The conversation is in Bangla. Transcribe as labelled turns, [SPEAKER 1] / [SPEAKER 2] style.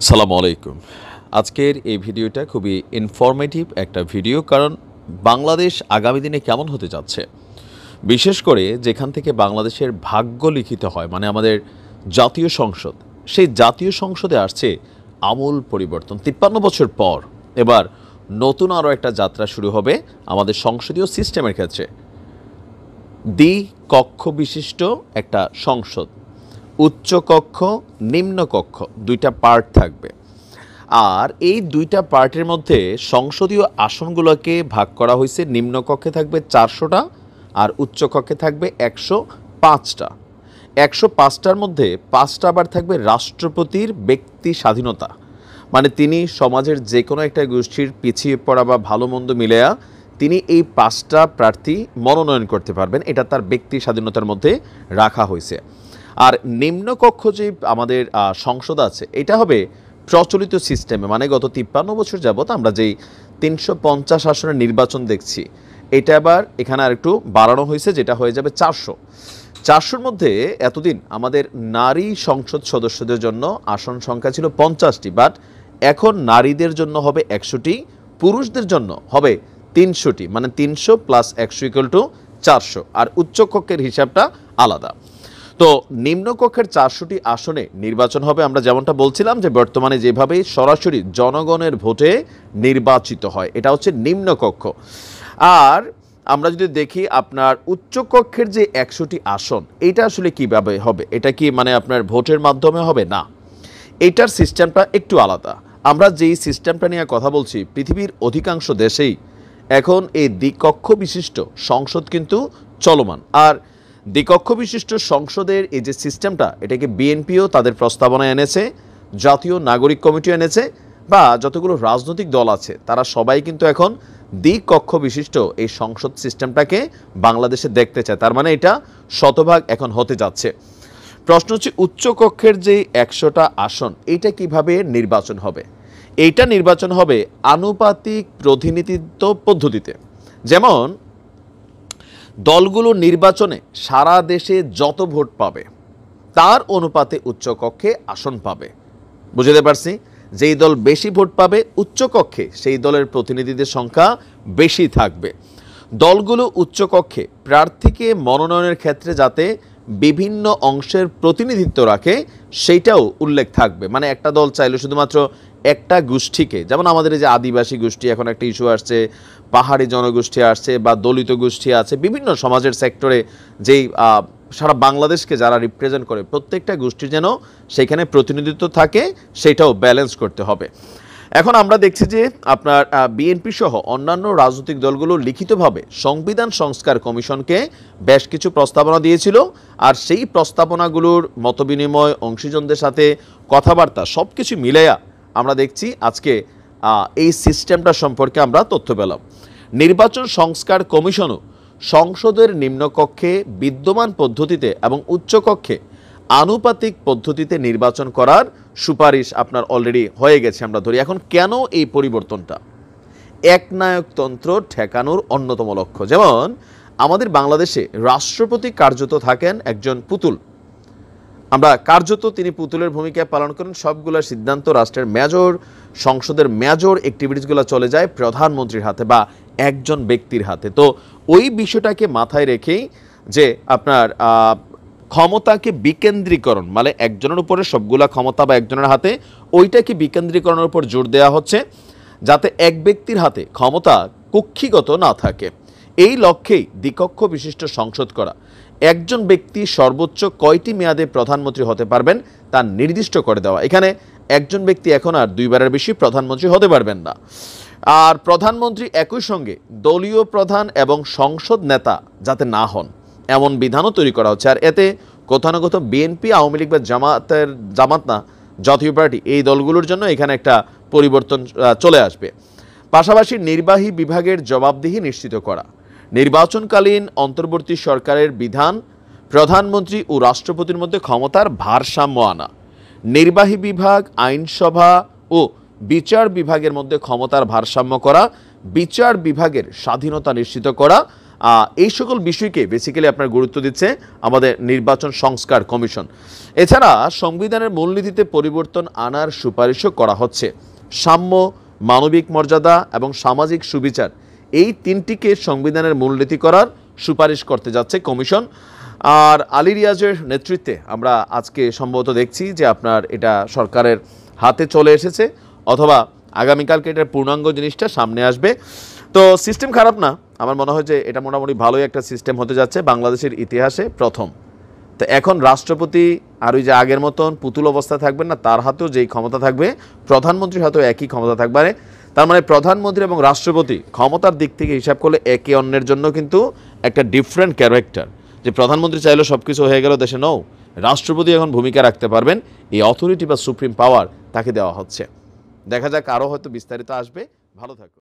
[SPEAKER 1] সালামু আলাইকুম। আজকের এই ভিডিওটা খুবই ইনফরমেটিভ একটা ভিডিও, কারণ বাংলাদেশ আগামী দিনে কেমন হতে যাচ্ছে, বিশেষ করে যেখান থেকে বাংলাদেশের ভাগ্য লিখিত হয়, মানে আমাদের জাতীয় সংসদ, সেই জাতীয় সংসদে আসছে আমূল পরিবর্তন। ৫৩ বছর পর এবার নতুন আরও একটা যাত্রা শুরু হবে আমাদের সংসদীয় সিস্টেমের ক্ষেত্রে। দ্বিকক্ষ বিশিষ্ট একটা সংসদ, উচ্চকক্ষ নিম্নকক্ষ দুইটা পার্ট থাকবে। আর এই দুইটা পার্টের মধ্যে সংসদীয় আসনগুলোকে ভাগ করা হয়েছে। নিম্নকক্ষে থাকবে ৪০০টা আর উচ্চকক্ষে থাকবে ১০৫টা। ১০৫টার মধ্যে ৫টা আবার থাকবে রাষ্ট্রপতির ব্যক্তি স্বাধীনতা, মানে তিনি সমাজের যে কোনো একটা গোষ্ঠীর পিছিয়ে পড়া বা ভালো মন্দ মিলেয়া তিনি এই ৫টা প্রার্থী মনোনয়ন করতে পারবেন, এটা তার ব্যক্তি স্বাধীনতার মধ্যে রাখা হয়েছে। আর নিম্নকক্ষ যে আমাদের সংসদ আছে, এটা হবে প্রচলিত সিস্টেমে, মানে গত ৫৩ বছর যাবৎ আমরা যেই ৩৫০ আসনের নির্বাচন দেখছি, এটা আবার এখানে আর একটু বাড়ানো হয়েছে, যেটা হয়ে যাবে ৪০০-র মধ্যে এতদিন আমাদের নারী সংসদ সদস্যদের জন্য আসন সংখ্যা ছিল ৫০টি, বাট এখন নারীদের জন্য হবে ১০০টি, পুরুষদের জন্য হবে ৩০০টি, মানে ৩০০ + ১০০ = ৪০০। আর উচ্চকক্ষের হিসাবটা আলাদা। তো নিম্নকক্ষের ৪০০টি আসনে নির্বাচন হবে। আমরা যেমনটা বলছিলাম যে বর্তমানে যেভাবে সরাসরি জনগণের ভোটে নির্বাচিত হয়, এটা হচ্ছে নিম্নকক্ষ। আর আমরা যদি দেখি আপনার উচ্চকক্ষের যে ১০০টি আসন, এটা আসলে কিভাবে হবে, এটা কি মানে আপনার ভোটের মাধ্যমে হবে? না, এটার সিস্টেমটা একটু আলাদা। আমরা যেই সিস্টেমটা নিয়ে কথা বলছি, পৃথিবীর অধিকাংশ দেশেই এখন এই দ্বিকক্ষ বিশিষ্ট সংসদ কিন্তু চলমান। আর দ্বিকক্ষ বিশিষ্ট সংসদের এই যে সিস্টেমটা, এটাকে বিএনপিও তাদের প্রস্তাবনায় এনেছে, জাতীয় নাগরিক কমিটি এনেছে, বা যতগুলো রাজনৈতিক দল আছে তারা সবাই কিন্তু এখন দ্বিকক্ষ বিশিষ্ট এই সংসদ সিস্টেমটাকে বাংলাদেশে দেখতে চায়। তার মানে এটা শতভাগ এখন হতে যাচ্ছে। প্রশ্ন হচ্ছে উচ্চকক্ষের যে ১০০টা আসন, এইটা কিভাবে নির্বাচন হবে? এইটা নির্বাচন হবে আনুপাতিক প্রতিনিধিত্ব পদ্ধতিতে। যেমন দলগুলো নির্বাচনে সারা দেশে যত ভোট পাবে তার অনুপাতে উচ্চকক্ষে আসন পাবে। বুঝতে পারছি? যেই দল বেশি ভোট পাবে উচ্চকক্ষে, সেই দলের প্রতিনিধিদের সংখ্যা বেশি থাকবে। দলগুলো উচ্চকক্ষে প্রার্থীকে মনোনয়নের ক্ষেত্রে যাতে বিভিন্ন অংশের প্রতিনিধিত্ব রাখে, সেইটাও উল্লেখ থাকবে। মানে একটা দল চাইলে শুধুমাত্র একটা গোষ্ঠীকে, যেমন আমাদের এই যে আদিবাসী গোষ্ঠী এখন একটা ইস্যু আসছে, পাহাড়ি জনগোষ্ঠী আসছে, বা দলিত গোষ্ঠী আছে, বিভিন্ন সমাজের সেক্টরে যেই সারা বাংলাদেশকে যারা রিপ্রেজেন্ট করে, প্রত্যেকটা গোষ্ঠীর যেন সেখানে প্রতিনিধিত্ব থাকে, সেটাও ব্যালেন্স করতে হবে। এখন আমরা দেখছি যে আপনার বিএনপি সহ অন্যান্য রাজনৈতিক দলগুলো লিখিতভাবে সংবিধান সংস্কার কমিশনকে বেশ কিছু প্রস্তাবনা দিয়েছিল। আর সেই প্রস্তাবনাগুলোর মতবিনিময়, অংশীজনদের সাথে কথাবার্তা সব কিছু মিলাইয়া আমরা দেখছি আজকে এই সিস্টেমটা সম্পর্কে আমরা তথ্য পেলাম। নির্বাচন সংস্কার কমিশনও সংসদের নিম্নকক্ষে বিদ্যমান পদ্ধতিতে এবং উচ্চকক্ষে আনুপাতিক পদ্ধতিতে নির্বাচন করার সুপারিশ আপনার অলরেডি হয়ে গেছে আমরা ধরি। এখন কেন এই পরিবর্তনটা? একনায়কতন্ত্র ঠেকানোর অন্যতম লক্ষ্য। যেমন আমাদের বাংলাদেশে রাষ্ট্রপতি কার্যত থাকেন একজন পুতুল। আমরা কার্যত তিনি পুতুলের ভূমিকা পালন করেন, সবগুলো সিদ্ধান্ত রাষ্ট্রের মেজর, সংসদের মেজর অ্যাক্টিভিটিসগুলো চলে যায় প্রধানমন্ত্রীর হাতে বা একজন ব্যক্তির হাতে। তো ওই বিষয়টাকে মাথায় রেখেই যে আপনার ক্ষমতাকে বিকেন্দ্রীকরণ, মানে একজনের উপরে সবগুলা ক্ষমতা বা একজনের হাতে, ওইটাকে বিকেন্দ্রীকরণের উপর জোর দেওয়া হচ্ছে, যাতে এক ব্যক্তির হাতে ক্ষমতা কক্ষিগত না থাকে। এই লক্ষ্যেই দ্বিকক্ষ বিশিষ্ট সংসদ করা। একজন ব্যক্তি সর্বোচ্চ কয়টি মেয়াদে প্রধানমন্ত্রী হতে পারবেন তা নির্দিষ্ট করে দেওয়া। এখানে একজন ব্যক্তি এখন আর ২বারের বেশি প্রধানমন্ত্রী হতে পারবেন না। আর প্রধানমন্ত্রী একই সঙ্গে দলীয় প্রধান এবং সংসদ নেতা যাতে না হন, এমন বিধানও তৈরি করা হচ্ছে। আর এতে কোথাও না কোথাও বিএনপি, আওয়ামী লীগ বা জামাত না, জাতীয় পার্টি, এই দলগুলোর জন্য এখানে একটা পরিবর্তন চলে আসবে। পাশাপাশি নির্বাহী বিভাগের জবাবদিহি নিশ্চিত করা, নির্বাচনকালীন অন্তর্বর্তী সরকারের বিধান, প্রধানমন্ত্রী ও রাষ্ট্রপতির মধ্যে ক্ষমতার ভারসাম্য আনা, নির্বাহী বিভাগ, আইনসভা ও বিচার বিভাগের মধ্যে ক্ষমতার ভারসাম্য করা, বিচার বিভাগের স্বাধীনতা নিশ্চিত করা, এই সকল বিষয়কে বেসিক্যালি আপনার গুরুত্ব দিচ্ছে আমাদের নির্বাচন সংস্কার কমিশন। এছাড়া সংবিধানের মূলনীতিতে পরিবর্তন আনার সুপারিশও করা হচ্ছে। সাম্য, মানবিক মর্যাদা এবং সামাজিক সুবিচার, এই তিনটিকে সংবিধানের মূলনীতি করার সুপারিশ করতে যাচ্ছে কমিশন। আর আলী রিয়াজের নেতৃত্বে আমরা আজকে সম্ভবত দেখছি যে আপনার এটা সরকারের হাতে চলে এসেছে, অথবা আগামীকালকে এটার পূর্ণাঙ্গ জিনিসটা সামনে আসবে। তো সিস্টেম খারাপ না, আমার মনে হয় যে এটা মোটামুটি ভালোই একটা সিস্টেম হতে যাচ্ছে, বাংলাদেশের ইতিহাসে প্রথম। তো এখন রাষ্ট্রপতি আর ওই যে আগের মতন পুতুল অবস্থা থাকবেন না, তার হাতেও যেই ক্ষমতা থাকবে প্রধানমন্ত্রীর হাতেও একই ক্ষমতা থাকবে। তার মানে প্রধানমন্ত্রী এবং রাষ্ট্রপতি ক্ষমতার দিক থেকে হিসাব করলে একে অন্যের জন্য কিন্তু একটা ডিফারেন্ট ক্যারেক্টার। যে প্রধানমন্ত্রী চাইলে সব কিছু হয়ে গেল দেশে, নও, রাষ্ট্রপতি এখন ভূমিকা রাখতে পারবেন, এই অথরিটি বা সুপ্রিম পাওয়ার তাকে দেওয়া হচ্ছে। দেখা যাক, আরও হয়তো বিস্তারিত আসবে। ভালো থাকুন।